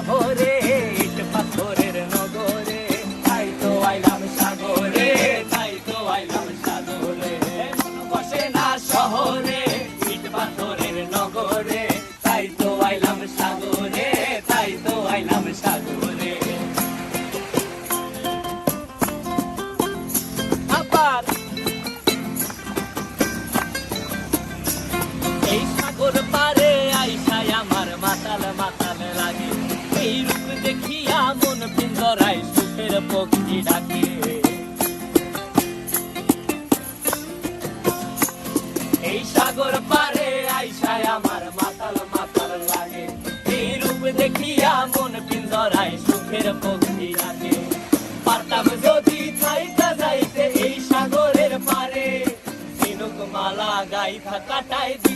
শহরে, ইট পাথরের নগরে, তাই তো আইলাম সাগরে, তাই তো আইলাম সাগরে। মন বসে না শহরে, ইট পাথরের নগরে, তাই তো আইলাম সাগরে, তাই তো আইলাম সাগরে। আবার এই সাগর পারে আইসায় আমার মাতাল মাতাল লাগে, এই রূপ দেখিয়া মন পিঞ্জরায় সুখের পক্ষী ডাকে। এই সাগর পারে আইসায় আমার মাতাল মাতাল লাগে, এই রূপ দেখিয়া মন পিঞ্জরায় সুখের পক্ষী ডাকে। পারতাম যদি থাইতা যাইতে এই সাগরের পারে, ঝিনুক মালা গাইথা কাটাই